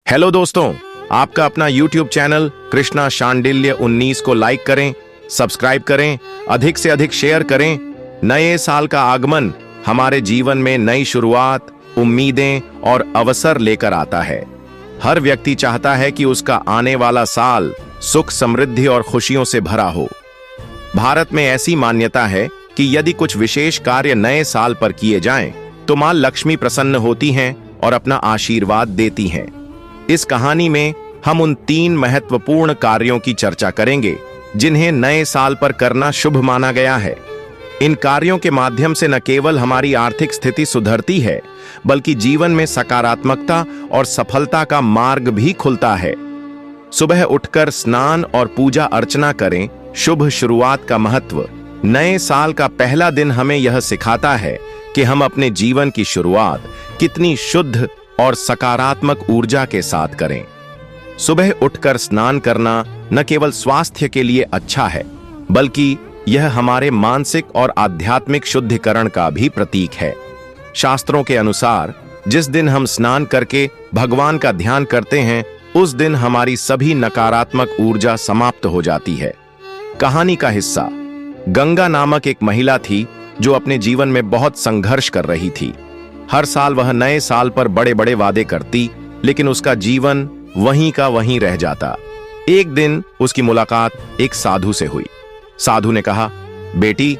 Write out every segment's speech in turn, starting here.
Hello दोस्तों, आपका अपना YouTube चैनल कृष्णा शांडिल्य 19 को लाइक करें, सब्सक्राइब करें, अधिक से अधिक शेयर करें। नए साल का आगमन हमारे जीवन में नई शुरुआत, उम्मीदें और अवसर लेकर आता है। हर व्यक्ति चाहता है कि उसका आने वाला साल सुख, समृद्धि और खुशियों से भरा हो। भारत में ऐसी मान्यता है कि यदि कुछ विशेष कार्य नए साल पर किए जाएं, तो मां लक्ष्मी प्रसन्न होती हैं और अपना आशीर्वाद देती हैं। इस कहानी में हम उन 3 महत्वपूर्ण कार्यों की चर्चा करेंगे जिन्हें नए साल पर करना शुभ माना गया है। इन कार्यों के माध्यम से न केवल हमारी आर्थिक स्थिति सुधरती है, बल्कि जीवन में सकारात्मकता और सफलता का मार्ग भी खुलता है। सुबह उठकर स्नान और पूजा अर्चना करें। शुभ शुरुआत का महत्व। नए साल का पहला दिन हमें यह सिखाता है कि हम अपने जीवन की शुरुआत कितनी शुद्ध और सकारात्मक ऊर्जा के साथ करें। सुबह उठकर स्नान करना न केवल स्वास्थ्य के लिए अच्छा है, बल्कि यह हमारे मानसिक और आध्यात्मिक शुद्धिकरण का भी प्रतीक है। शास्त्रों के अनुसार जिस दिन हम स्नान करके भगवान का ध्यान करते हैं, उस दिन हमारी सभी नकारात्मक ऊर्जा समाप्त हो जाती है। कहानी का हिस्सा। गंगा नामक एक महिला थी जो अपने जीवन में बहुत संघर्ष कर रही थी। हर साल वह नए साल पर बड़े बड़े वादे करती, लेकिन उसका जीवन वहीं का वहीं रह जाता। एक दिन उसकी मुलाकात एक साधु से हुई। साधु ने कहा, बेटी,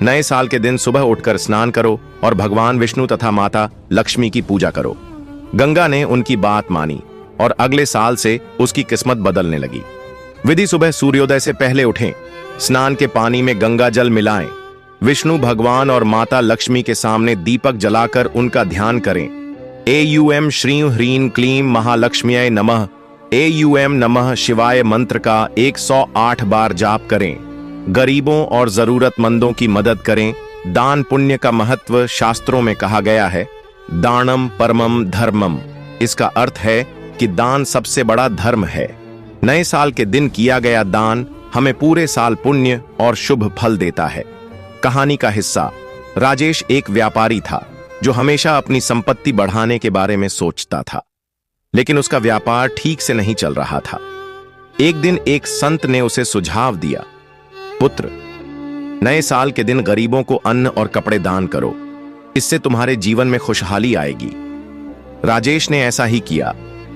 नए साल के दिन सुबह उठकर स्नान करो और भगवान विष्णु तथा माता लक्ष्मी की पूजा करो। गंगा ने उनकी बात मानी और अगले साल से उसकी किस्मत बदलने लगी। विधि: सुबह सूर्योदय से पहले उठें, स्नान के पानी में गंगा जल मिलाएं, विष्णु भगवान और माता लक्ष्मी के सामने दीपक जलाकर उनका ध्यान करें। एयूएम श्रीं ह्रीं क्लीं महालक्ष्म्यै नमः, एयूएम नमः शिवाय मंत्र का 108 बार जाप करें। गरीबों और जरूरतमंदों की मदद करें। दान पुण्य का महत्व शास्त्रों में कहा गया है, दानम परमम धर्मम। इसका अर्थ है कि दान सबसे बड़ा धर्म है। नए साल के दिन किया गया दान हमें पूरे साल पुण्य और शुभ फल देता है। कहानी का हिस्सा। राजेश एक व्यापारी था जो हमेशा अपनी संपत्ति बढ़ाने के बारे में सोचता था, लेकिन उसका व्यापार ठीक से नहीं चल रहा था। एक दिन एक संत ने उसे सुझाव दिया, पुत्र, नए साल के दिन गरीबों को अन्न और कपड़े दान करो, इससे तुम्हारे जीवन में खुशहाली आएगी। राजेश ने ऐसा ही किया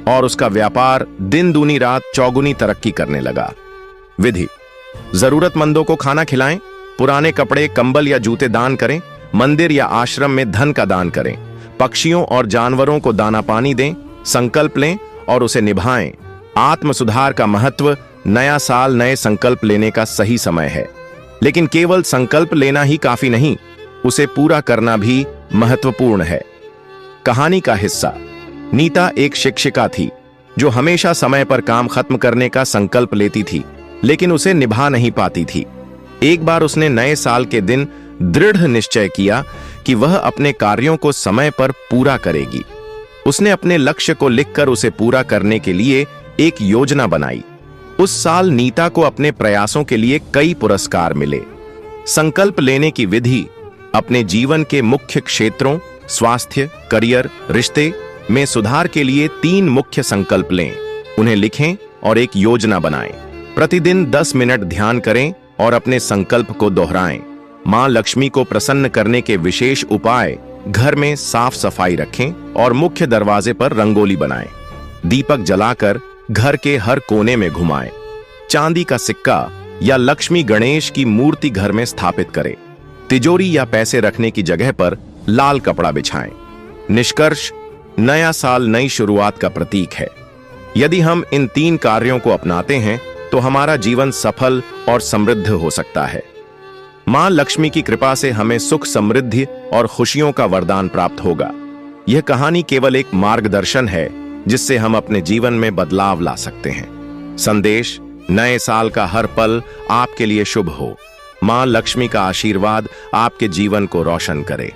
और उसका व्यापार दिन दूनी रात चौगुनी तरक्की करने लगा। विधि: जरूरतमंदों को खाना खिलाएं, पुराने कपड़े, कंबल या जूते दान करें, मंदिर या आश्रम में धन का दान करें, पक्षियों और जानवरों को दाना पानी दें, संकल्प लें और उसे निभाएं। आत्म सुधार का महत्व। नया साल नए संकल्प लेने का सही समय है, लेकिन केवल संकल्प लेना ही काफी नहीं, उसे पूरा करना भी महत्वपूर्ण है। कहानी का हिस्सा। नीता एक शिक्षिका थी जो हमेशा समय पर काम खत्म करने का संकल्प लेती थी, लेकिन उसे निभा नहीं पाती थी। एक बार उसने नए साल के दिन दृढ़ निश्चय किया कि वह अपने कार्यों को समय पर पूरा करेगी। उसने अपने लक्ष्य को लिखकर उसे पूरा करने के लिए एक योजना बनाई। उस साल नीता को अपने प्रयासों के लिए कई पुरस्कार मिले। संकल्प लेने की विधि। अपने जीवन के मुख्य क्षेत्रों स्वास्थ्य, करियर, रिश्ते में सुधार के लिए 3 मुख्य संकल्प लें, उन्हें लिखें और एक योजना बनाएं। प्रतिदिन 10 मिनट ध्यान करें और अपने संकल्प को दोहराएं। मां लक्ष्मी को प्रसन्न करने के विशेष उपाय। घर में साफ सफाई रखें और मुख्य दरवाजे पर रंगोली बनाएं। दीपक जलाकर घर के हर कोने में घुमाएं। चांदी का सिक्का या लक्ष्मी गणेश की मूर्ति घर में स्थापित करें। तिजोरी या पैसे रखने की जगह पर लाल कपड़ा बिछाएं। निष्कर्ष: नया साल नई शुरुआत का प्रतीक है। यदि हम इन 3 कार्यों को अपनाते हैं तो हमारा जीवन सफल और समृद्ध हो सकता है। मां लक्ष्मी की कृपा से हमें सुख, समृद्धि और खुशियों का वरदान प्राप्त होगा। यह कहानी केवल एक मार्गदर्शन है जिससे हम अपने जीवन में बदलाव ला सकते हैं। संदेश: नए साल का हर पल आपके लिए शुभ हो। मां लक्ष्मी का आशीर्वाद आपके जीवन को रोशन करे।